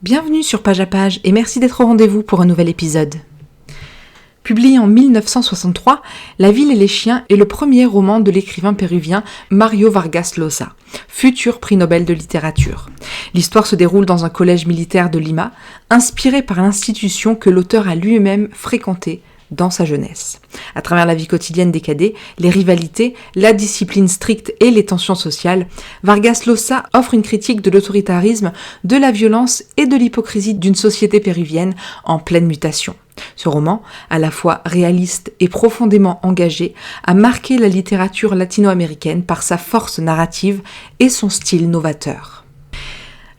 Bienvenue sur Page à Page et merci d'être au rendez-vous pour un nouvel épisode. Publié en 1963, La ville et les chiens est le premier roman de l'écrivain péruvien Mario Vargas Llosa, futur prix Nobel de littérature. L'histoire se déroule dans un collège militaire de Lima, inspiré par l'institution que l'auteur a lui-même fréquentée dans sa jeunesse. À travers la vie quotidienne des cadets, les rivalités, la discipline stricte et les tensions sociales, Vargas Llosa offre une critique de l'autoritarisme, de la violence et de l'hypocrisie d'une société péruvienne en pleine mutation. Ce roman, à la fois réaliste et profondément engagé, a marqué la littérature latino-américaine par sa force narrative et son style novateur.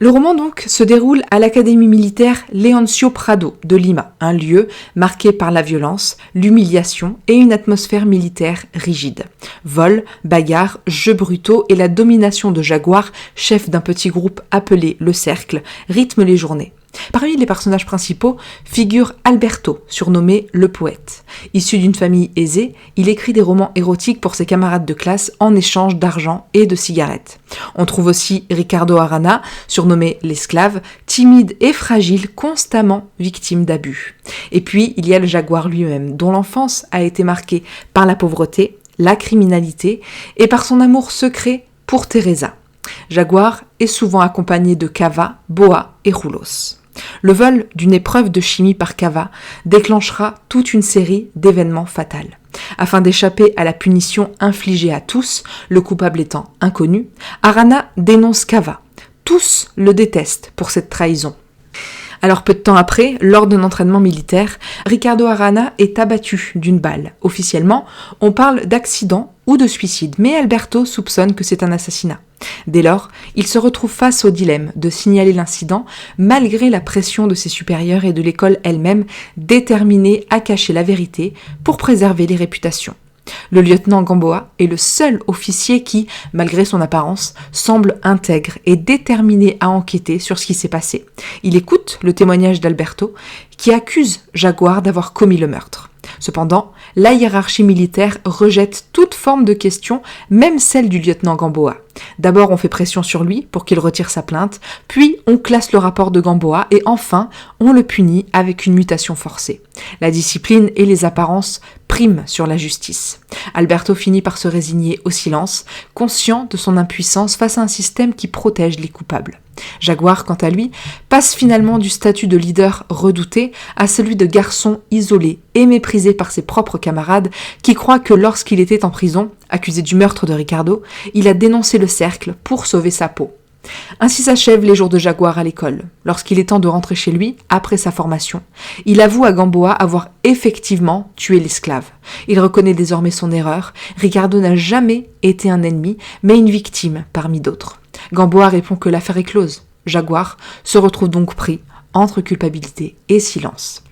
Le roman donc se déroule à l'académie militaire Leoncio Prado de Lima, un lieu marqué par la violence, l'humiliation et une atmosphère militaire rigide. Vols, bagarres, jeux brutaux et la domination de Jaguar, chef d'un petit groupe appelé le Cercle, rythment les journées. Parmi les personnages principaux figure Alberto, surnommé le poète. Issu d'une famille aisée, il écrit des romans érotiques pour ses camarades de classe en échange d'argent et de cigarettes. On trouve aussi Ricardo Arana, surnommé l'esclave, timide et fragile, constamment victime d'abus. Et puis, il y a le Jaguar lui-même, dont l'enfance a été marquée par la pauvreté, la criminalité et par son amour secret pour Teresa. Jaguar est souvent accompagné de Cava, Boa et Rulos. Le vol d'une épreuve de chimie par Cava déclenchera toute une série d'événements fatals. Afin d'échapper à la punition infligée à tous, le coupable étant inconnu, Arana dénonce Cava. Tous le détestent pour cette trahison. Alors peu de temps après, lors d'un entraînement militaire, Ricardo Arana est abattu d'une balle. Officiellement, on parle d'accident ou de suicide, mais Alberto soupçonne que c'est un assassinat. Dès lors, il se retrouve face au dilemme de signaler l'incident malgré la pression de ses supérieurs et de l'école elle-même, déterminée à cacher la vérité pour préserver les réputations. Le lieutenant Gamboa est le seul officier qui, malgré son apparence, semble intègre et déterminé à enquêter sur ce qui s'est passé. Il écoute le témoignage d'Alberto, qui accuse Jaguar d'avoir commis le meurtre. Cependant, la hiérarchie militaire rejette toute forme de question, même celle du lieutenant Gamboa. D'abord, on fait pression sur lui pour qu'il retire sa plainte, puis on classe le rapport de Gamboa et enfin, on le punit avec une mutation forcée. La discipline et les apparences priment sur la justice. Alberto finit par se résigner au silence, conscient de son impuissance face à un système qui protège les coupables. Jaguar, quant à lui, passe finalement du statut de leader redouté à celui de garçon isolé et méprisé par ses propres camarades qui croient que lorsqu'il était en prison, accusé du meurtre de Ricardo, il a dénoncé le cercle pour sauver sa peau. Ainsi s'achèvent les jours de Jaguar à l'école. Lorsqu'il est temps de rentrer chez lui, après sa formation, il avoue à Gamboa avoir effectivement tué l'esclave. Il reconnaît désormais son erreur. Ricardo n'a jamais été un ennemi, mais une victime parmi d'autres. Gamboa répond que l'affaire est close. Jaguar se retrouve donc pris entre culpabilité et silence.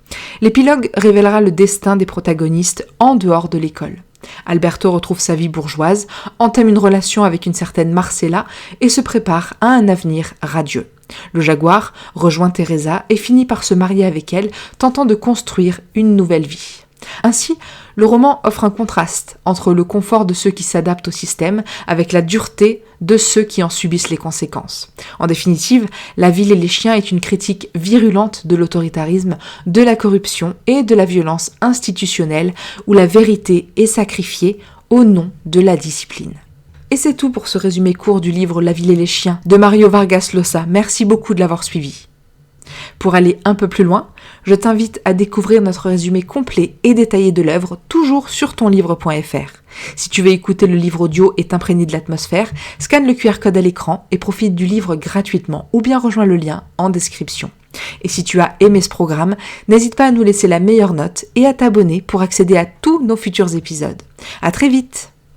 L'épilogue révélera le destin des protagonistes en dehors de l'école. Alberto retrouve sa vie bourgeoise, entame une relation avec une certaine Marcella et se prépare à un avenir radieux. Le Jaguar rejoint Teresa et finit par se marier avec elle, tentant de construire une nouvelle vie. Ainsi, le roman offre un contraste entre le confort de ceux qui s'adaptent au système avec la dureté de ceux qui en subissent les conséquences. En définitive, La ville et les chiens est une critique virulente de l'autoritarisme, de la corruption et de la violence institutionnelle où la vérité est sacrifiée au nom de la discipline. Et c'est tout pour ce résumé court du livre La ville et les chiens de Mario Vargas Llosa. Merci beaucoup de l'avoir suivi. Pour aller un peu plus loin, je t'invite à découvrir notre résumé complet et détaillé de l'œuvre, toujours sur tonlivre.fr. Si tu veux écouter le livre audio et t'imprégner de l'atmosphère, scanne le QR code à l'écran et profite du livre gratuitement ou bien rejoins le lien en description. Et si tu as aimé ce programme, n'hésite pas à nous laisser la meilleure note et à t'abonner pour accéder à tous nos futurs épisodes. À très vite!